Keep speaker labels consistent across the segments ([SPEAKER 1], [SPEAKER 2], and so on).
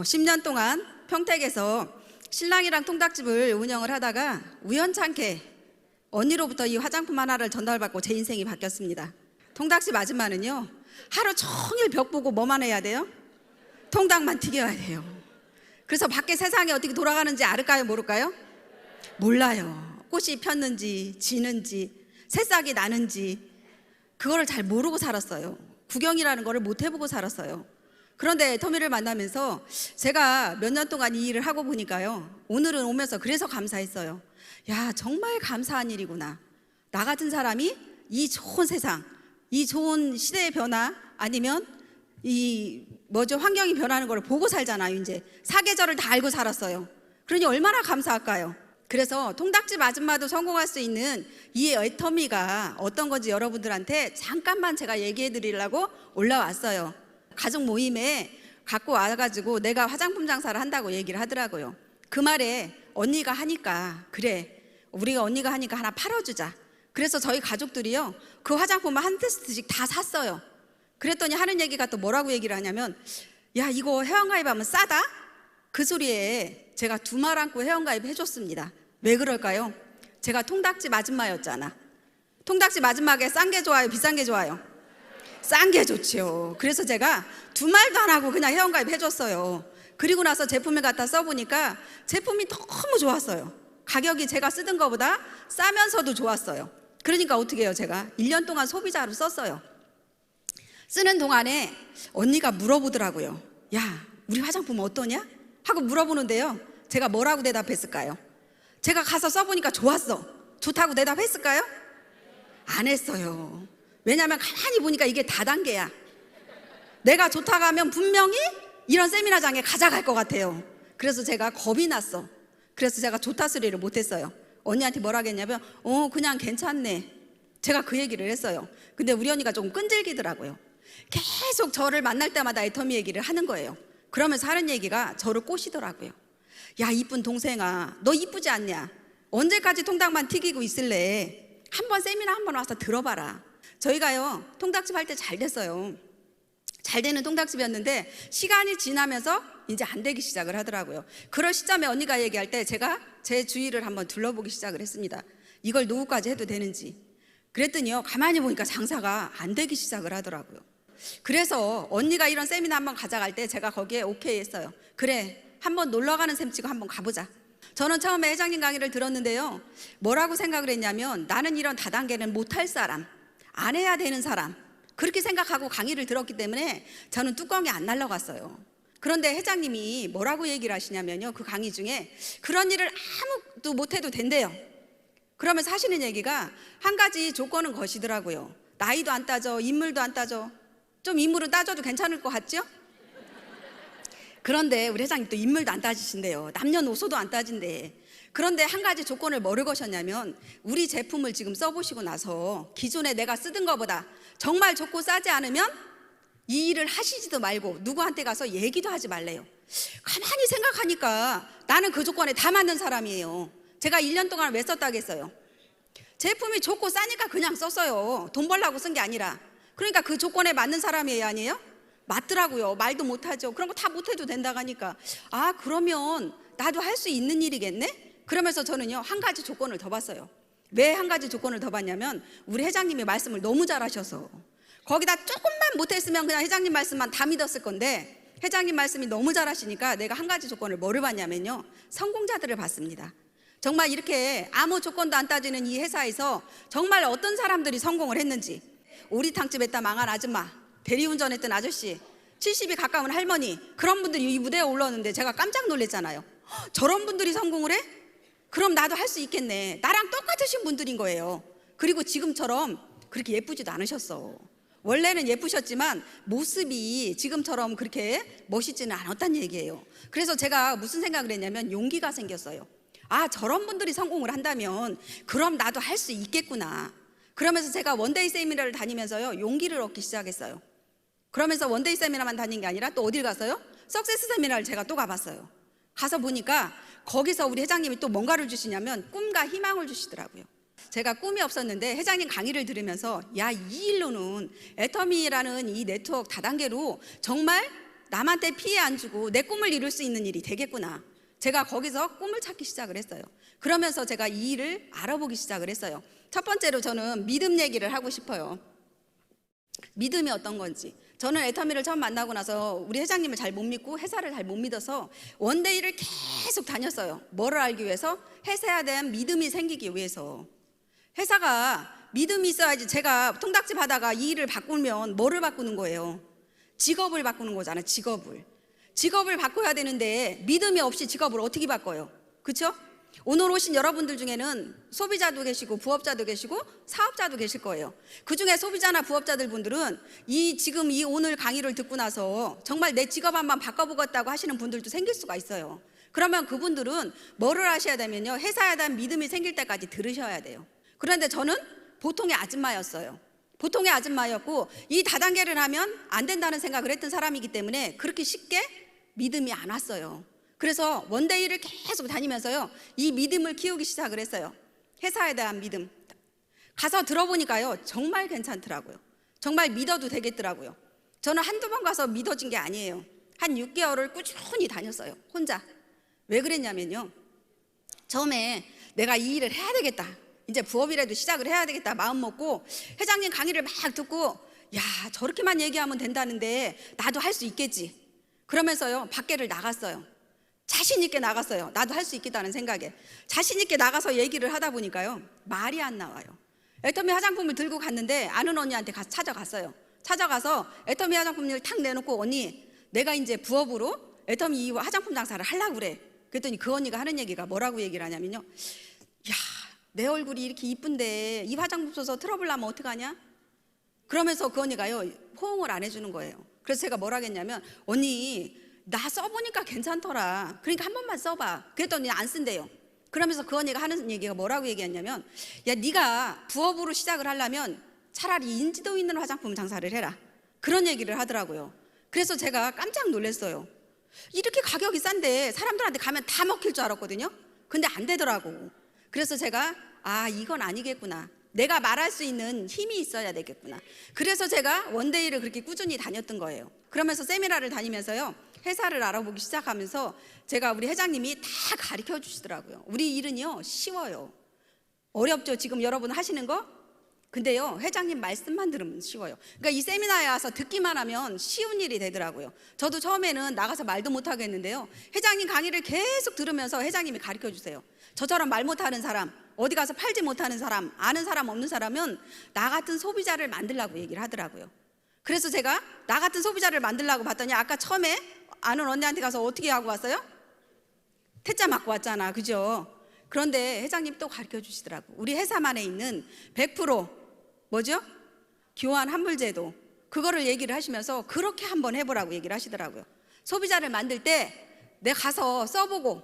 [SPEAKER 1] 10년 동안 평택에서 신랑이랑 통닭집을 운영을 하다가 우연찮게 언니로부터 이 화장품 하나를 전달받고 제 인생이 바뀌었습니다. 통닭집 아줌마는요, 하루 종일 벽 보고 뭐만 해야 돼요? 통닭만 튀겨야 돼요. 그래서 밖에 세상이 어떻게 돌아가는지 알을까요, 모를까요? 몰라요. 꽃이 폈는지 지는지 새싹이 나는지 그거를 잘 모르고 살았어요. 구경이라는 거를 못 해보고 살았어요. 그런데 터미를 만나면서 제가 몇 년 동안 이 일을 하고 보니까요, 오늘은 오면서 그래서 감사했어요. 야, 정말 감사한 일이구나. 나 같은 사람이 이 좋은 세상, 이 좋은 시대의 변화, 아니면 환경이 변하는 걸 보고 살잖아요. 이제 사계절을 다 알고 살았어요. 그러니 얼마나 감사할까요? 그래서 통닭집 아줌마도 성공할 수 있는 이 애터미가 어떤 건지 여러분들한테 잠깐만 제가 얘기해 드리려고 올라왔어요. 가족 모임에 갖고 와가지고 내가 화장품 장사를 한다고 얘기를 하더라고요. 그 말에 언니가 하니까, 그래, 우리가 언니가 하니까 하나 팔아주자. 그래서 저희 가족들이요, 그 화장품을 한 테스트씩 다 샀어요. 그랬더니 하는 얘기가 또 뭐라고 얘기를 하냐면, 야, 이거 회원가입하면 싸다? 그 소리에 제가 두 말 안고 회원가입 해줬습니다. 왜 그럴까요? 제가 통닭집 아줌마였잖아. 통닭집 아줌마에게 싼 게 좋아요, 비싼 게 좋아요? 싼 게 좋죠. 그래서 제가 두 말도 안 하고 그냥 회원가입 해줬어요. 그리고 나서 제품을 갖다 써보니까 제품이 너무 좋았어요. 가격이 제가 쓰던 것보다 싸면서도 좋았어요. 그러니까 어떻게 해요? 제가 1년 동안 소비자로 썼어요. 쓰는 동안에 언니가 물어보더라고요. 야, 우리 화장품 어떠냐? 하고 물어보는데요, 제가 뭐라고 대답했을까요? 제가 가서 써보니까 좋았어, 좋다고 대답했을까요? 안 했어요. 왜냐하면 가만히 보니까 이게 다단계야. 내가 좋다고 하면 분명히 이런 세미나장에 가져갈 것 같아요. 그래서 제가 겁이 났어. 그래서 제가 좋다 소리를 못했어요. 언니한테 뭐라 했냐면 그냥 괜찮네, 제가 그 얘기를 했어요. 근데 우리 언니가 좀 끈질기더라고요. 계속 저를 만날 때마다 애터미 얘기를 하는 거예요. 그러면서 하는 얘기가 저를 꼬시더라고요. 야, 이쁜 동생아, 너 이쁘지 않냐? 언제까지 통닭만 튀기고 있을래? 한번 세미나 한번 와서 들어봐라. 저희가요, 통닭집 할 때 잘 됐어요. 잘 되는 통닭집이었는데 시간이 지나면서 이제 안 되기 시작을 하더라고요. 그럴 시점에 언니가 얘기할 때 제가 제 주위를 한번 둘러보기 시작을 했습니다. 이걸 노후까지 해도 되는지. 그랬더니요, 가만히 보니까 장사가 안 되기 시작을 하더라고요. 그래서 언니가 이런 세미나 한번 가져갈 때 제가 거기에 오케이 했어요. 그래, 한번 놀러가는 셈 치고 한번 가보자. 저는 처음에 회장님 강의를 들었는데요, 뭐라고 생각을 했냐면, 나는 이런 다단계는 못할 사람, 안 해야 되는 사람, 그렇게 생각하고 강의를 들었기 때문에 저는 뚜껑이 안 날라갔어요. 그런데 회장님이 뭐라고 얘기를 하시냐면요, 그 강의 중에 그런 일을 아무도 못해도 된대요. 그러면서 하시는 얘기가 한 가지 조건은 거시더라고요. 나이도 안 따져, 인물도 안 따져. 좀 인물은 따져도 괜찮을 것 같죠? 그런데 우리 회장님 또 인물도 안 따지신대요. 남녀노소도 안 따진대. 그런데 한 가지 조건을 뭐를 거셨냐면, 우리 제품을 지금 써보시고 나서 기존에 내가 쓰던 것보다 정말 좋고 싸지 않으면 이 일을 하시지도 말고 누구한테 가서 얘기도 하지 말래요. 가만히 생각하니까 나는 그 조건에 다 맞는 사람이에요. 제가 1년 동안 왜 썼다겠어요? 제품이 좋고 싸니까 그냥 썼어요. 돈 벌려고 쓴 게 아니라. 그러니까 그 조건에 맞는 사람이에요, 아니에요? 맞더라고요. 말도 못하죠. 그런 거 다 못해도 된다고 하니까, 아, 그러면 나도 할 수 있는 일이겠네? 그러면서 저는요, 한 가지 조건을 더 봤어요. 왜 한 가지 조건을 더 봤냐면, 우리 회장님이 말씀을 너무 잘하셔서 거기다 조금만 못했으면 그냥 회장님 말씀만 다 믿었을 건데, 회장님 말씀이 너무 잘하시니까 내가 한 가지 조건을 뭐를 봤냐면요, 성공자들을 봤습니다. 정말 이렇게 아무 조건도 안 따지는 이 회사에서 정말 어떤 사람들이 성공을 했는지. 오리탕집 했다 망한 아줌마, 대리운전했던 아저씨, 70이 가까운 할머니, 그런 분들이 이 무대에 올라오는데 제가 깜짝 놀랐잖아요. 저런 분들이 성공을 해? 그럼 나도 할 수 있겠네. 나랑 똑같으신 분들인 거예요. 그리고 지금처럼 그렇게 예쁘지도 않으셨어. 원래는 예쁘셨지만 모습이 지금처럼 그렇게 멋있지는 않았단 얘기예요. 그래서 제가 무슨 생각을 했냐면, 용기가 생겼어요. 아, 저런 분들이 성공을 한다면 그럼 나도 할 수 있겠구나. 그러면서 제가 원데이 세미나를 다니면서요, 용기를 얻기 시작했어요. 그러면서 원데이 세미나만 다닌 게 아니라 또 어딜 가서요? 석세스 세미나를 제가 또 가봤어요. 가서 보니까 거기서 우리 회장님이 또 뭔가를 주시냐면 꿈과 희망을 주시더라고요. 제가 꿈이 없었는데 회장님 강의를 들으면서, 야, 이 일로는 애터미라는 이 네트워크 다단계로 정말 남한테 피해 안 주고 내 꿈을 이룰 수 있는 일이 되겠구나. 제가 거기서 꿈을 찾기 시작을 했어요. 그러면서 제가 이 일을 알아보기 시작을 했어요. 첫 번째로 저는 믿음 얘기를 하고 싶어요. 믿음이 어떤 건지. 저는 애터미를 처음 만나고 나서 우리 회장님을 잘 못 믿고 회사를 잘 못 믿어서 원데이를 계속 다녔어요. 뭐를 알기 위해서? 회사에 대한 믿음이 생기기 위해서. 회사가 믿음이 있어야지. 제가 통닭집 하다가 이 일을 바꾸면 뭐를 바꾸는 거예요? 직업을 바꾸는 거잖아요. 직업을 바꿔야 되는데 믿음이 없이 직업을 어떻게 바꿔요? 그렇죠? 오늘 오신 여러분들 중에는 소비자도 계시고 부업자도 계시고 사업자도 계실 거예요. 그중에 소비자나 부업자들 분들은 지금 이 오늘 강의를 듣고 나서 정말 내 직업 한번 바꿔보겠다고 하시는 분들도 생길 수가 있어요. 그러면 그분들은 뭐를 하셔야 되면요, 회사에 대한 믿음이 생길 때까지 들으셔야 돼요. 그런데 저는 보통의 아줌마였어요. 보통의 아줌마였고 이 다단계를 하면 안 된다는 생각을 했던 사람이기 때문에 그렇게 쉽게 믿음이 안 왔어요. 그래서 원데이를 계속 다니면서요, 이 믿음을 키우기 시작을 했어요. 회사에 대한 믿음. 가서 들어보니까요, 정말 괜찮더라고요. 정말 믿어도 되겠더라고요. 저는 한두 번 가서 믿어진 게 아니에요. 한 6개월을 꾸준히 다녔어요. 혼자. 왜 그랬냐면요, 처음에 내가 이 일을 해야 되겠다, 이제 부업이라도 시작을 해야 되겠다 마음 먹고 회장님 강의를 막 듣고, 야, 저렇게만 얘기하면 된다는데 나도 할 수 있겠지. 그러면서요, 밖에를 나갔어요. 자신 있게 나갔어요. 나도 할 수 있겠다는 생각에 자신 있게 나가서 얘기를 하다 보니까요, 말이 안 나와요. 애터미 화장품을 들고 갔는데 아는 언니한테 가서 찾아가서 애터미 화장품을 탁 내놓고, 언니, 내가 이제 부업으로 애터미 이 화장품 장사를 하려고 그래. 그랬더니 그 언니가 하는 얘기가 뭐라고 얘기를 하냐면요, 야, 내 얼굴이 이렇게 이쁜데 이 화장품 써서 트러블 나면 어떡하냐? 그러면서 그 언니가요, 호응을 안 해주는 거예요. 그래서 제가 뭐라 했냐면, 언니, 나 써보니까 괜찮더라. 그러니까 한 번만 써봐. 그랬더니 안 쓴대요. 그러면서 그 언니가 하는 얘기가 뭐라고 얘기했냐면, 야, 네가 부업으로 시작을 하려면 차라리 인지도 있는 화장품 장사를 해라. 그런 얘기를 하더라고요. 그래서 제가 깜짝 놀랐어요. 이렇게 가격이 싼데 사람들한테 가면 다 먹힐 줄 알았거든요. 근데 안 되더라고. 그래서 제가, 아, 이건 아니겠구나. 내가 말할 수 있는 힘이 있어야 되겠구나. 그래서 제가 원데이를 그렇게 꾸준히 다녔던 거예요. 그러면서 세미나를 다니면서요, 회사를 알아보기 시작하면서 제가 우리 회장님이 다 가르쳐 주시더라고요. 우리 일은요, 쉬워요. 어렵죠, 지금 여러분 하시는 거? 근데요, 회장님 말씀만 들으면 쉬워요. 그러니까 이 세미나에 와서 듣기만 하면 쉬운 일이 되더라고요. 저도 처음에는 나가서 말도 못하고 했는데요, 회장님 강의를 계속 들으면서 회장님이 가르쳐 주세요. 저처럼 말 못하는 사람, 어디 가서 팔지 못하는 사람, 아는 사람 없는 사람은 나 같은 소비자를 만들라고 얘기를 하더라고요. 그래서 제가 나 같은 소비자를 만들라고 봤더니 아까 처음에 아는 언니한테 가서 어떻게 하고 왔어요? 퇴짜 맞고 왔잖아, 그죠? 그런데 회장님 또 가르쳐 주시더라고. 우리 회사만에 있는 100% 뭐죠? 교환 환불 제도, 그거를 얘기를 하시면서 그렇게 한번 해보라고 얘기를 하시더라고요. 소비자를 만들 때 내가 가서 써보고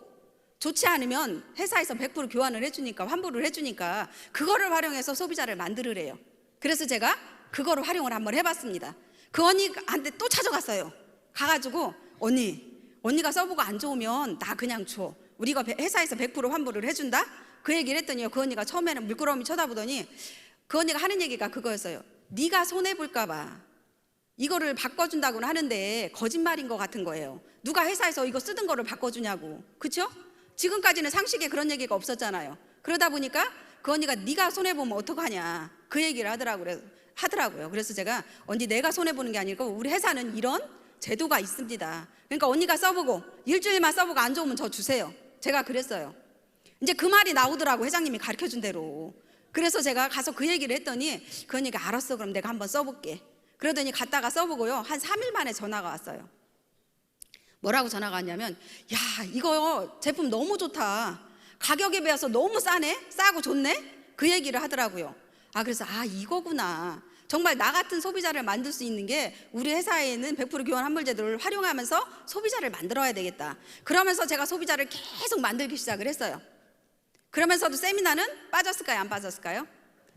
[SPEAKER 1] 좋지 않으면 회사에서 100% 교환을 해주니까, 환불을 해주니까 그거를 활용해서 소비자를 만들으래요. 그래서 제가 그거를 활용을 한번 해봤습니다. 그 언니한테 또 찾아갔어요. 가가지고, 언니가 써보고 안 좋으면 나 그냥 줘. 우리가 회사에서 100% 환불을 해준다? 그 얘기를 했더니요, 그 언니가 처음에는 물끄러미 쳐다보더니 그 언니가 하는 얘기가 그거였어요. 네가 손해볼까봐 이거를 바꿔준다고는 하는데 거짓말인 것 같은 거예요. 누가 회사에서 이거 쓰던 거를 바꿔주냐고. 그쵸? 지금까지는 상식에 그런 얘기가 없었잖아요. 그러다 보니까 그 언니가 네가 손해보면 어떡하냐, 그 얘기를 하더라고요. 그래서 제가, 언니, 내가 손해보는 게 아니고 우리 회사는 이런 제도가 있습니다. 그러니까 언니가 써보고 일주일만 써보고 안 좋으면 저 주세요. 제가 그랬어요. 이제 그 말이 나오더라고, 회장님이 가르쳐준 대로. 그래서 제가 가서 그 얘기를 했더니 그 언니가, 알았어, 그럼 내가 한번 써볼게. 그러더니 갔다가 써보고요, 한 3일 만에 전화가 왔어요. 뭐라고 전화가 왔냐면, 야, 이거 제품 너무 좋다. 가격에 비해서 너무 싸고 좋네? 그 얘기를 하더라고요. 그래서 이거구나. 정말 나 같은 소비자를 만들 수 있는 게 우리 회사에는 100% 교환 환불 제도를 활용하면서 소비자를 만들어야 되겠다. 그러면서 제가 소비자를 계속 만들기 시작을 했어요. 그러면서도 세미나는 빠졌을까요, 안 빠졌을까요?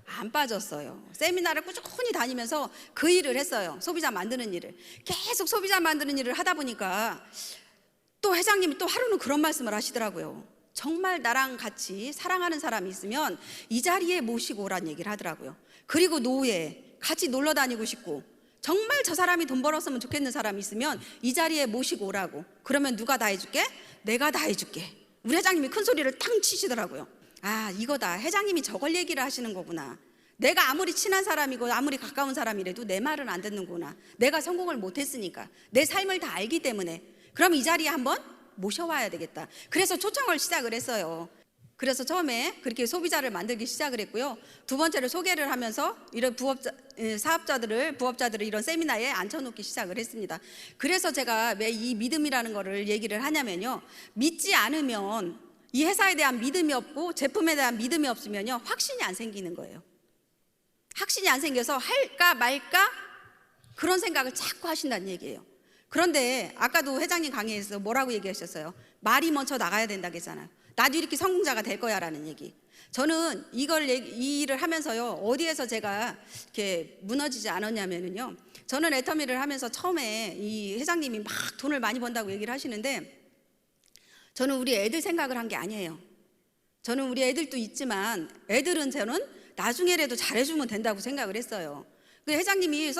[SPEAKER 1] 안 빠졌어요. 세미나를 꾸준히 다니면서 그 일을 했어요. 소비자 만드는 일을. 계속 소비자 만드는 일을 하다 보니까 또 회장님이 또 하루는 그런 말씀을 하시더라고요. 정말 나랑 같이 사랑하는 사람이 있으면 이 자리에 모시고 오라는 얘기를 하더라고요. 그리고 노후에 같이 놀러 다니고 싶고 정말 저 사람이 돈 벌었으면 좋겠는 사람이 있으면 이 자리에 모시고 오라고. 그러면 누가 다 해줄게? 내가 다 해줄게. 우리 회장님이 큰 소리를 탕 치시더라고요. 아, 이거다. 회장님이 저걸 얘기를 하시는 거구나. 내가 아무리 친한 사람이고 아무리 가까운 사람이라도 내 말은 안 듣는구나. 내가 성공을 못했으니까, 내 삶을 다 알기 때문에. 그럼 이 자리에 한번 모셔와야 되겠다. 그래서 초청을 시작을 했어요. 그래서 처음에 그렇게 소비자를 만들기 시작을 했고요. 두 번째로 소개를 하면서 이런 부업자들을 이런 세미나에 앉혀놓기 시작을 했습니다. 그래서 제가 왜 이 믿음이라는 거를 얘기를 하냐면요, 믿지 않으면, 이 회사에 대한 믿음이 없고 제품에 대한 믿음이 없으면요, 확신이 안 생기는 거예요. 확신이 안 생겨서 할까 말까 그런 생각을 자꾸 하신다는 얘기예요. 그런데 아까도 회장님 강의에서 뭐라고 얘기하셨어요? 말이 먼저 나가야 된다고 했잖아요. 나도 이렇게 성공자가 될 거야 라는 얘기. 저는 이 일을 하면서요, 어디에서 제가 이렇게 무너지지 않았냐면요, 저는 애터미를 하면서 처음에 이 회장님이 막 돈을 많이 번다고 얘기를 하시는데, 저는 우리 애들 생각을 한 게 아니에요. 저는 우리 애들도 있지만 애들은 저는 나중에라도 잘해주면 된다고 생각을 했어요. 그 회장님이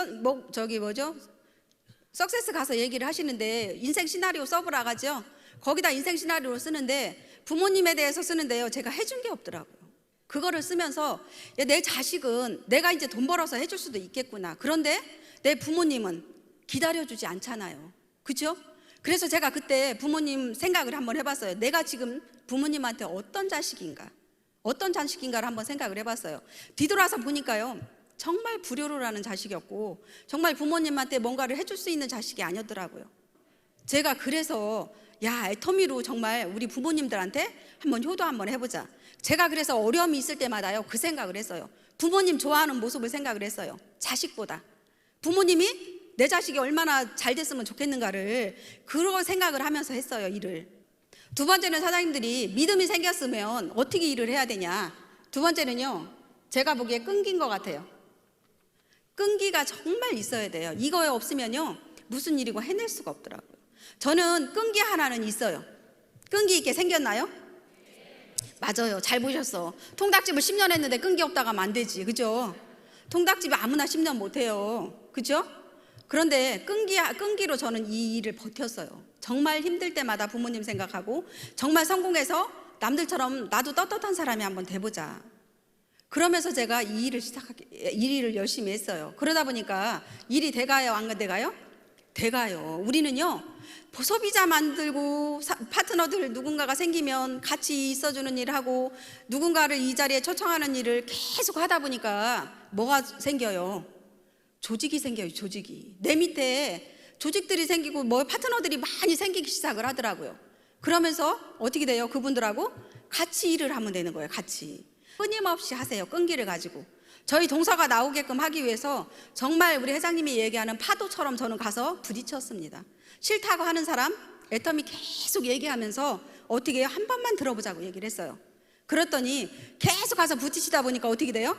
[SPEAKER 1] 석세스 가서 얘기를 하시는데 인생 시나리오 써보라 하죠. 거기다 인생 시나리오를 쓰는데 부모님에 대해서 쓰는데요, 제가 해준 게 없더라고요. 그거를 쓰면서 야, 내 자식은 내가 이제 돈 벌어서 해줄 수도 있겠구나. 그런데 내 부모님은 기다려주지 않잖아요. 그죠? 그래서 제가 그때 부모님 생각을 한번 해봤어요. 내가 지금 부모님한테 어떤 자식인가를 한번 생각을 해봤어요. 뒤돌아서 보니까요, 정말 불효를 하는 자식이었고 정말 부모님한테 뭔가를 해줄 수 있는 자식이 아니었더라고요. 제가 그래서 야, 애터미로 정말 우리 부모님들한테 한번 효도 한번 해보자. 제가 그래서 어려움이 있을 때마다요, 그 생각을 했어요. 부모님 좋아하는 모습을 생각을 했어요. 자식보다 부모님이 내 자식이 얼마나 잘 됐으면 좋겠는가를 그런 생각을 하면서 했어요, 일을. 두 번째는 사장님들이 믿음이 생겼으면 어떻게 일을 해야 되냐. 두 번째는요, 제가 보기에 끈기인 것 같아요. 끈기가 정말 있어야 돼요. 이거에 없으면요, 무슨 일이고 해낼 수가 없더라고요. 저는 끈기 하나는 있어요. 끈기 있게 생겼나요? 맞아요. 잘 보셨어. 통닭집을 10년 했는데 끈기 없다가 하면 안 되지. 그죠? 통닭집이 아무나 10년 못 해요. 그죠? 그런데 끈기로 저는 이 일을 버텼어요. 정말 힘들 때마다 부모님 생각하고 정말 성공해서 남들처럼 나도 떳떳한 사람이 한번 돼보자. 그러면서 제가 이 일을 열심히 했어요. 그러다 보니까 일이 돼가요, 안 돼가요? 돼가요. 우리는요, 소비자 만들고 파트너들 누군가가 생기면 같이 있어주는 일을 하고 누군가를 이 자리에 초청하는 일을 계속 하다 보니까 뭐가 생겨요? 조직이 생겨요. 조직이. 내 밑에 조직들이 생기고 파트너들이 많이 생기기 시작을 하더라고요. 그러면서 어떻게 돼요? 그분들하고 같이 일을 하면 되는 거예요. 같이. 끊임없이 하세요. 끈기를 가지고. 저희 동서가 나오게끔 하기 위해서 정말 우리 회장님이 얘기하는 파도처럼 저는 가서 부딪혔습니다. 싫다고 하는 사람, 애터미 계속 얘기하면서 어떻게 해요? 한 번만 들어보자고 얘기를 했어요. 그랬더니 계속 가서 부딪히다 보니까 어떻게 돼요?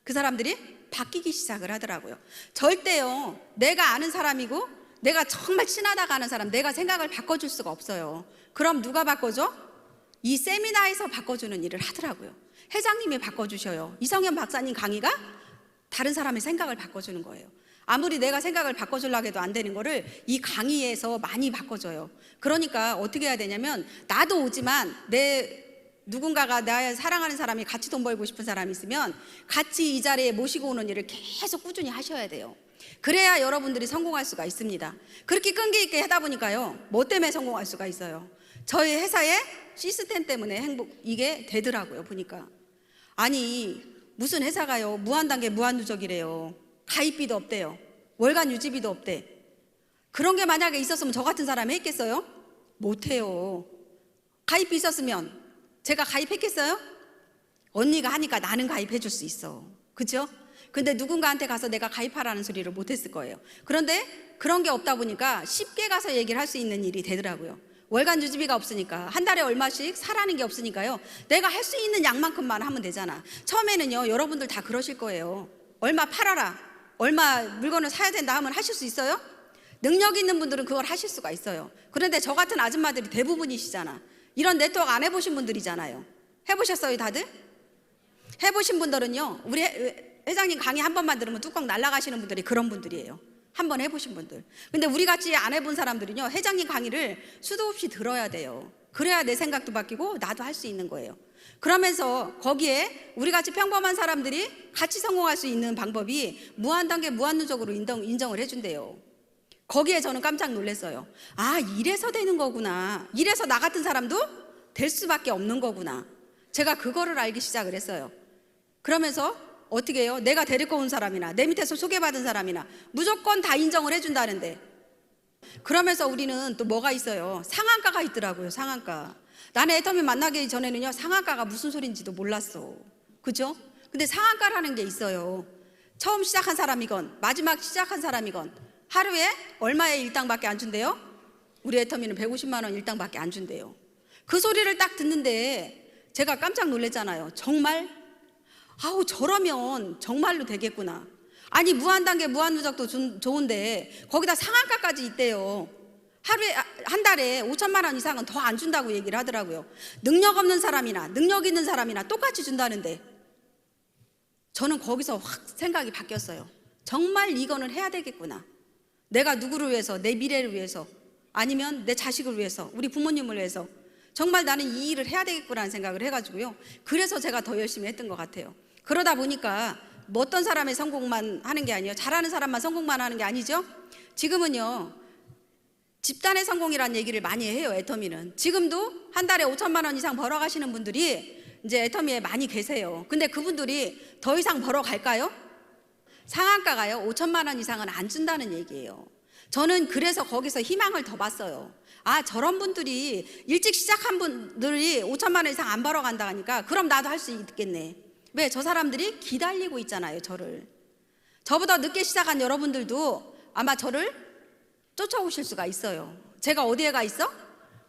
[SPEAKER 1] 그 사람들이 바뀌기 시작을 하더라고요. 절대요, 내가 아는 사람이고 내가 정말 친하다고 하는 사람, 내가 생각을 바꿔줄 수가 없어요. 그럼 누가 바꿔줘? 이 세미나에서 바꿔주는 일을 하더라고요. 회장님이 바꿔주셔요. 이성현 박사님 강의가 다른 사람의 생각을 바꿔주는 거예요. 아무리 내가 생각을 바꿔주려고 해도 안 되는 거를 이 강의에서 많이 바꿔줘요. 그러니까 어떻게 해야 되냐면, 나도 오지만 누군가가 나의 사랑하는 사람이 같이 돈 벌고 싶은 사람이 있으면 같이 이 자리에 모시고 오는 일을 계속 꾸준히 하셔야 돼요. 그래야 여러분들이 성공할 수가 있습니다. 그렇게 끈기 있게 하다 보니까요, 뭐 때문에 성공할 수가 있어요? 저희 회사의 시스템 때문에 이게 되더라고요. 보니까 아니, 무슨 회사가요, 무한단계 무한누적이래요. 가입비도 없대요. 월간 유지비도 없대. 그런 게 만약에 있었으면 저 같은 사람이 했겠어요? 못해요. 가입비 있었으면 제가 가입했겠어요? 언니가 하니까 나는 가입해 줄 수 있어. 그죠? 근데 누군가한테 가서 내가 가입하라는 소리를 못했을 거예요. 그런데 그런 게 없다 보니까 쉽게 가서 얘기를 할 수 있는 일이 되더라고요. 월간 유지비가 없으니까, 한 달에 얼마씩 사라는 게 없으니까요, 내가 할 수 있는 양만큼만 하면 되잖아. 처음에는요, 여러분들 다 그러실 거예요. 얼마 팔아라, 얼마 물건을 사야 된다 하면 하실 수 있어요? 능력 있는 분들은 그걸 하실 수가 있어요. 그런데 저 같은 아줌마들이 대부분이시잖아. 이런 네트워크 안 해보신 분들이잖아요. 해보셨어요, 다들? 해보신 분들은요, 우리 회장님 강의 한 번만 들으면 뚜껑 날아가시는 분들이 그런 분들이에요. 한번 해보신 분들. 근데 우리 같이 안 해본 사람들은요, 회장님 강의를 수도 없이 들어야 돼요. 그래야 내 생각도 바뀌고 나도 할 수 있는 거예요. 그러면서 거기에 우리 같이 평범한 사람들이 같이 성공할 수 있는 방법이 무한단계 무한누적으로 인정을 해준대요. 거기에 저는 깜짝 놀랐어요. 아, 이래서 되는 거구나. 이래서 나 같은 사람도 될 수밖에 없는 거구나. 제가 그거를 알기 시작을 했어요. 그러면서 어떻게 해요? 내가 데리고 온 사람이나 내 밑에서 소개받은 사람이나 무조건 다 인정을 해준다는데, 그러면서 우리는 또 뭐가 있어요? 상한가가 있더라고요. 상한가. 나는 애터미 만나기 전에는요, 상한가가 무슨 소린지도 몰랐어. 그죠? 근데 상한가라는 게 있어요. 처음 시작한 사람이건 마지막 시작한 사람이건 하루에 얼마의 일당밖에 안 준대요? 우리 애터미는 150만 원 일당밖에 안 준대요. 그 소리를 딱 듣는데 제가 깜짝 놀랐잖아요. 정말? 아우, 저러면 정말로 되겠구나. 아니, 무한단계 무한누적도 좋은데 거기다 상한가까지 있대요. 하루에, 한 달에 5천만 원 이상은 더 안 준다고 얘기를 하더라고요. 능력 없는 사람이나 능력 있는 사람이나 똑같이 준다는데, 저는 거기서 확 생각이 바뀌었어요. 정말 이거는 해야 되겠구나. 내가 누구를 위해서, 내 미래를 위해서, 아니면 내 자식을 위해서, 우리 부모님을 위해서 정말 나는 이 일을 해야 되겠구나라는 생각을 해가지고요. 그래서 제가 더 열심히 했던 것 같아요. 그러다 보니까 뭐 어떤 사람의 성공만 하는 게 아니에요. 잘하는 사람만 성공만 하는 게 아니죠. 지금은요, 집단의 성공이라는 얘기를 많이 해요. 애터미는 지금도 한 달에 5천만 원 이상 벌어가시는 분들이 이제 애터미에 많이 계세요. 근데 그분들이 더 이상 벌어갈까요? 상한가가요 5천만 원 이상은 안 준다는 얘기예요. 저는 그래서 거기서 희망을 더 봤어요. 아, 저런 분들이 일찍 시작한 분들이 5천만 원 이상 안 벌어간다 하니까 그럼 나도 할 수 있겠네. 왜? 저 사람들이 기다리고 있잖아요. 저를. 저보다 늦게 시작한 여러분들도 아마 저를 쫓아오실 수가 있어요. 제가 어디에 가 있어?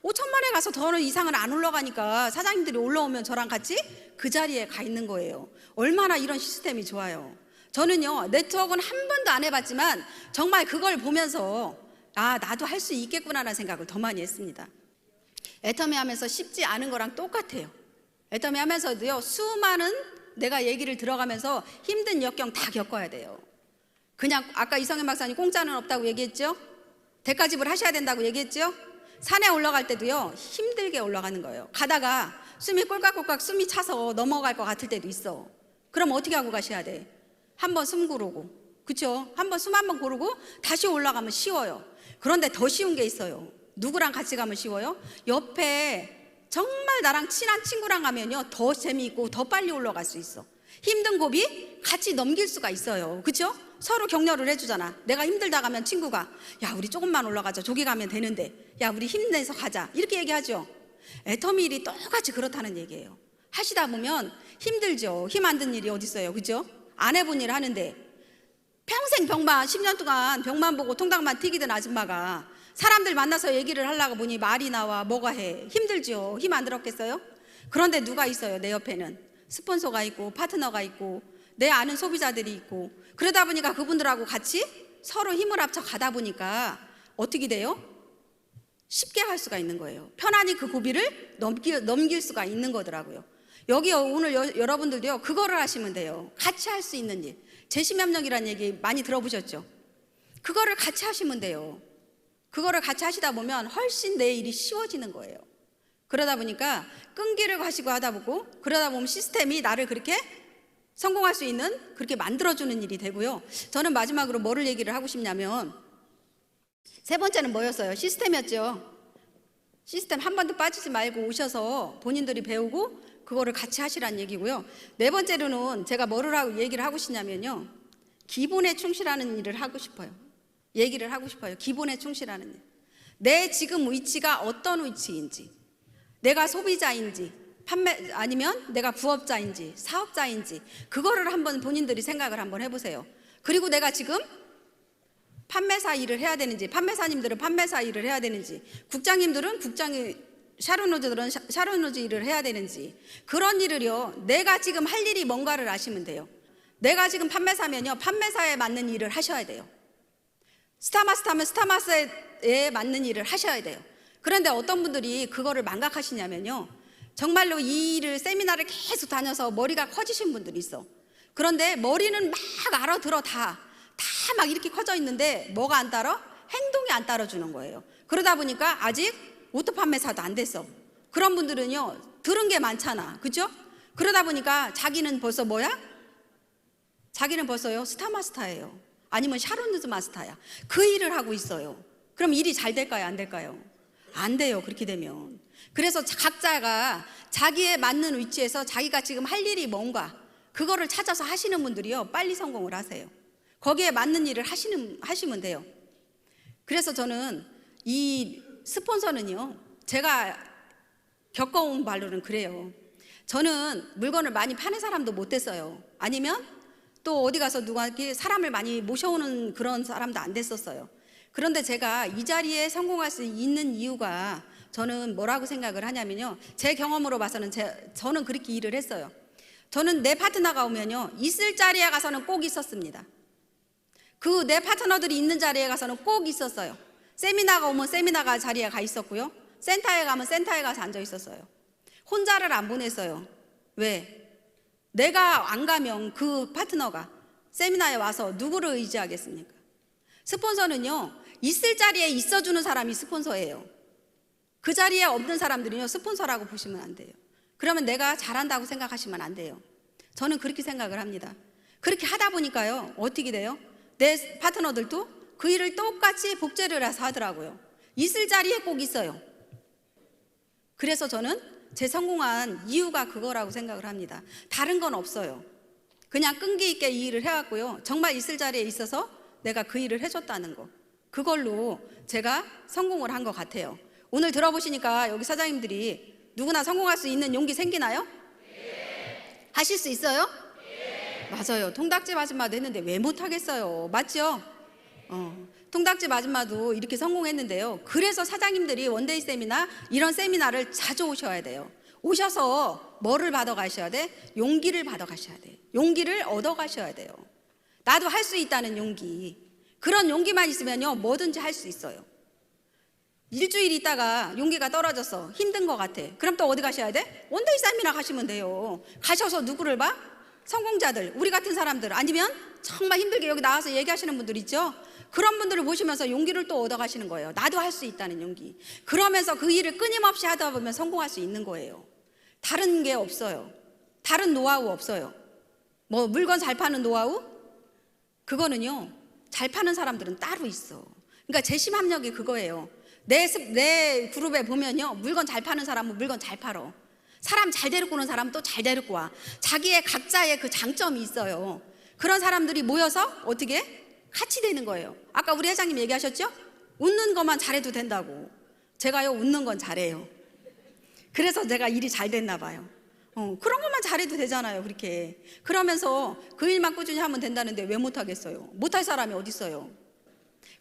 [SPEAKER 1] 5천만에 가서 더 이상은 안 올라가니까 사장님들이 올라오면 저랑 같이 그 자리에 가 있는 거예요. 얼마나 이런 시스템이 좋아요. 저는요, 네트워크는 한 번도 안 해봤지만 정말 그걸 보면서 아, 나도 할 수 있겠구나라는 생각을 더 많이 했습니다. 애터미 하면서 쉽지 않은 거랑 똑같아요. 애터미 하면서도요, 수많은 내가 얘기를 들어가면서 힘든 역경 다 겪어야 돼요. 그냥 아까 이성현 박사님 공짜는 없다고 얘기했죠? 대가집을 하셔야 된다고 얘기했죠? 산에 올라갈 때도요, 힘들게 올라가는 거예요. 가다가 숨이 꼴깍꼴깍 숨이 차서 넘어갈 것 같을 때도 있어. 그럼 어떻게 하고 가셔야 돼? 한번 숨 고르고, 그쵸? 한번 숨 한번 고르고 다시 올라가면 쉬워요. 그런데 더 쉬운 게 있어요. 누구랑 같이 가면 쉬워요? 옆에 정말 나랑 친한 친구랑 가면요, 더 재미있고 더 빨리 올라갈 수 있어. 힘든 고비 같이 넘길 수가 있어요. 그쵸? 서로 격려를 해주잖아. 내가 힘들다 가면 친구가 야, 우리 조금만 올라가자. 저기 가면 되는데. 야, 우리 힘내서 가자. 이렇게 얘기하죠. 애터미 일이 똑같이 그렇다는 얘기예요. 하시다 보면 힘들죠. 힘 안 든 일이 어디 있어요. 그죠? 안 해본 일 하는데 평생 병만 10년 동안 병만 보고 통닭만 튀기던 아줌마가 사람들 만나서 얘기를 하려고 보니 말이 나와 뭐가 해. 힘들죠. 힘 안 들었겠어요? 그런데 누가 있어요. 내 옆에는 스폰서가 있고 파트너가 있고 내 아는 소비자들이 있고, 그러다 보니까 그분들하고 같이 서로 힘을 합쳐 가다 보니까 어떻게 돼요? 쉽게 할 수가 있는 거예요. 편안히 그 고비를 넘길 수가 있는 거더라고요. 여기 오늘 여러분들도요, 그거를 하시면 돼요. 같이 할 수 있는 일. 재심협력이라는 얘기 많이 들어보셨죠? 그거를 같이 하시면 돼요. 그거를 같이 하시다 보면 훨씬 내 일이 쉬워지는 거예요. 그러다 보니까 끈기를 가지고 하다 보고, 그러다 보면 시스템이 나를 그렇게 성공할 수 있는, 그렇게 만들어주는 일이 되고요. 저는 마지막으로 뭐를 얘기를 하고 싶냐면, 세 번째는 뭐였어요? 시스템이었죠. 시스템 한 번도 빠지지 말고 오셔서 본인들이 배우고 그거를 같이 하시라는 얘기고요. 네 번째로는 제가 뭐를 얘기를 하고 싶냐면요, 기본에 충실하는 일을 하고 싶어요. 얘기를 하고 싶어요. 기본에 충실하는 일. 내 지금 위치가 어떤 위치인지, 내가 소비자인지 아니면 내가 부업자인지 사업자인지, 그거를 한번 본인들이 생각을 한번 해보세요. 그리고 내가 지금 판매사 일을 해야 되는지, 판매사님들은 판매사 일을 해야 되는지, 국장님들은 샤론노즈들은 샤론노즈 일을 해야 되는지, 그런 일을요, 내가 지금 할 일이 뭔가를 아시면 돼요. 내가 지금 판매사면요, 판매사에 맞는 일을 하셔야 돼요. 스타마스타면 스타마스에 맞는 일을 하셔야 돼요. 그런데 어떤 분들이 그거를 망각하시냐면요, 정말로 이 일을 세미나를 계속 다녀서 머리가 커지신 분들이 있어. 그런데 머리는 막 알아들어 다 막 이렇게 커져 있는데 뭐가 안 따라? 행동이 안 따라주는 거예요. 그러다 보니까 아직 오토 판매사도 안 됐어. 그런 분들은요, 들은 게 많잖아. 그죠? 그러다 보니까 자기는 벌써 뭐야? 자기는 벌써요, 스타마스터예요. 아니면 샤론즈 마스터야. 그 일을 하고 있어요. 그럼 일이 잘 될까요? 안 될까요? 안 돼요. 그렇게 되면. 그래서 각자가 자기에 맞는 위치에서 자기가 지금 할 일이 뭔가 그거를 찾아서 하시는 분들이요, 빨리 성공을 하세요. 거기에 맞는 일을 하시면 돼요. 그래서 저는 이 스폰서는요, 제가 겪어온 바로는 그래요. 저는 물건을 많이 파는 사람도 못 됐어요. 아니면 또 어디 가서 누가 사람을 많이 모셔오는 그런 사람도 안 됐었어요. 그런데 제가 이 자리에 성공할 수 있는 이유가 저는 뭐라고 생각을 하냐면요, 제 경험으로 봐서는 저는 그렇게 일을 했어요. 저는 내 파트너가 오면요, 있을 자리에 가서는 꼭 있었습니다. 그 내 파트너들이 있는 자리에 가서는 꼭 있었어요. 세미나가 오면 세미나가 자리에 가 있었고요, 센터에 가면 센터에 가서 앉아 있었어요. 혼자를 안 보냈어요. 왜? 내가 안 가면 그 파트너가 세미나에 와서 누구를 의지하겠습니까? 스폰서는요, 있을 자리에 있어주는 사람이 스폰서예요. 그 자리에 없는 사람들은요, 스폰서라고 보시면 안 돼요. 그러면 내가 잘한다고 생각하시면 안 돼요. 저는 그렇게 생각을 합니다. 그렇게 하다 보니까요, 어떻게 돼요? 내 파트너들도 그 일을 똑같이 복제를 해서 하더라고요. 있을 자리에 꼭 있어요. 그래서 저는 제 성공한 이유가 그거라고 생각을 합니다. 다른 건 없어요. 그냥 끈기 있게 이 일을 해왔고요, 정말 있을 자리에 있어서 내가 그 일을 해줬다는 거, 그걸로 제가 성공을 한 것 같아요. 오늘 들어보시니까 여기 사장님들이 누구나 성공할 수 있는 용기 생기나요? 네. 하실 수 있어요? 네. 맞아요. 통닭집 아줌마도 했는데 왜 못하겠어요? 맞죠? 통닭집 아줌마도 이렇게 성공했는데요, 그래서 사장님들이 원데이 세미나, 이런 세미나를 자주 오셔야 돼요. 오셔서 뭐를 받아가셔야 돼? 용기를 받아가셔야 돼요. 용기를 얻어가셔야 돼요. 나도 할 수 있다는 용기. 그런 용기만 있으면요, 뭐든지 할 수 있어요. 일주일 있다가 용기가 떨어졌어, 힘든 것 같아. 그럼 또 어디 가셔야 돼? 원데이 세미나 가시면 돼요. 가셔서 누구를 봐? 성공자들, 우리 같은 사람들, 아니면 정말 힘들게 여기 나와서 얘기하시는 분들 있죠? 그런 분들을 보시면서 용기를 또 얻어가시는 거예요. 나도 할 수 있다는 용기. 그러면서 그 일을 끊임없이 하다 보면 성공할 수 있는 거예요. 다른 게 없어요. 다른 노하우 없어요. 뭐 물건 잘 파는 노하우? 그거는요, 잘 파는 사람들은 따로 있어. 그러니까 재심합력이 그거예요. 내 그룹에 보면요, 물건 잘 파는 사람은 물건 잘 팔어. 사람 잘 데리고 오는 사람은 또 잘 데리고 와. 자기의 각자의 그 장점이 있어요. 그런 사람들이 모여서 어떻게 같이 되는 거예요. 아까 우리 회장님 얘기하셨죠? 웃는 것만 잘해도 된다고. 제가요, 웃는 건 잘해요. 그래서 제가 일이 잘 됐나 봐요. 그런 것만 잘해도 되잖아요. 그렇게 그러면서 그 일만 꾸준히 하면 된다는데 왜 못하겠어요? 못할 사람이 어디 있어요?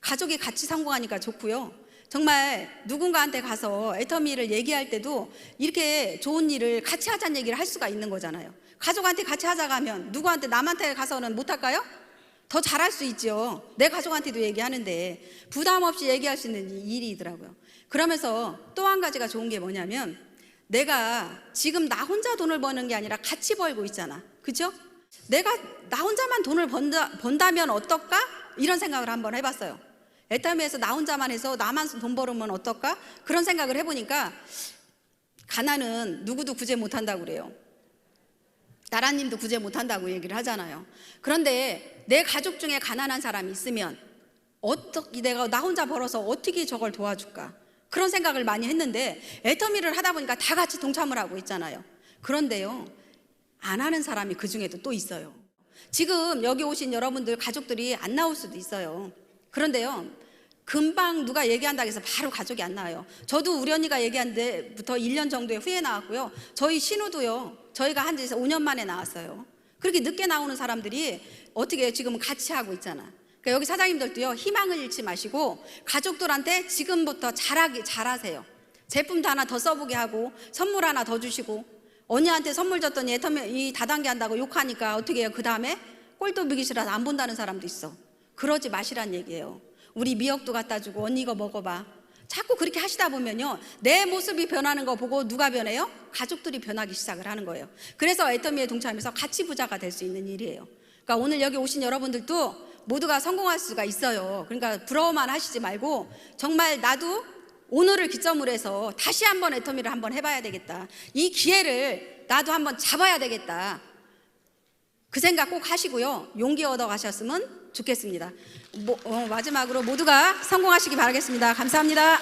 [SPEAKER 1] 가족이 같이 성공하니까 좋고요, 정말 누군가한테 가서 애터미를 얘기할 때도 이렇게 좋은 일을 같이 하자는 얘기를 할 수가 있는 거잖아요. 가족한테 같이 하자고 하면 누구한테, 남한테 가서는 못할까요? 더 잘할 수 있죠. 내 가족한테도 얘기하는데 부담 없이 얘기할 수 있는 일이더라고요. 그러면서 또 한 가지가 좋은 게 뭐냐면, 내가 지금 나 혼자 돈을 버는 게 아니라 같이 벌고 있잖아. 그죠? 내가 나 혼자만 돈을 번다면 어떨까? 이런 생각을 한번 해봤어요. 애터미에서 나 혼자만 해서 나만 돈 벌으면 어떨까? 그런 생각을 해보니까 가난은 누구도 구제 못한다고 그래요. 나라님도 구제 못한다고 얘기를 하잖아요. 그런데 내 가족 중에 가난한 사람이 있으면 어떻게 내가 나 혼자 벌어서 어떻게 저걸 도와줄까? 그런 생각을 많이 했는데 애터미를 하다 보니까 다 같이 동참을 하고 있잖아요. 그런데요, 안 하는 사람이 그 중에도 또 있어요. 지금 여기 오신 여러분들 가족들이 안 나올 수도 있어요. 그런데요, 금방 누가 얘기한다고 해서 바로 가족이 안 나와요. 저도 우리 언니가 얘기한 데부터 1년 정도의 후에 나왔고요, 저희 신우도요, 저희가 한 지 5년 만에 나왔어요. 그렇게 늦게 나오는 사람들이 어떻게 지금 같이 하고 있잖아. 그러니까 여기 사장님들도요, 희망을 잃지 마시고 가족들한테 지금부터 잘하세요. 제품도 하나 더 써보게 하고 선물 하나 더 주시고, 언니한테 선물 줬더니 애터미 이 다단계 한다고 욕하니까 어떻게 해요? 그 다음에 꼴도 보기 싫어서 안 본다는 사람도 있어. 그러지 마시란 얘기예요. 우리 미역도 갖다 주고 언니 이거 먹어봐. 자꾸 그렇게 하시다 보면요, 내 모습이 변하는 거 보고 누가 변해요? 가족들이 변하기 시작을 하는 거예요. 그래서 애터미에 동참해서 같이 부자가 될 수 있는 일이에요. 그러니까 오늘 여기 오신 여러분들도 모두가 성공할 수가 있어요. 그러니까 부러워만 하시지 말고 정말 나도 오늘을 기점으로 해서 다시 한번 애터미를 한번 해봐야 되겠다, 이 기회를 나도 한번 잡아야 되겠다, 그 생각 꼭 하시고요, 용기 얻어 가셨으면 좋겠습니다. 마지막으로 모두가 성공하시기 바라겠습니다. 감사합니다.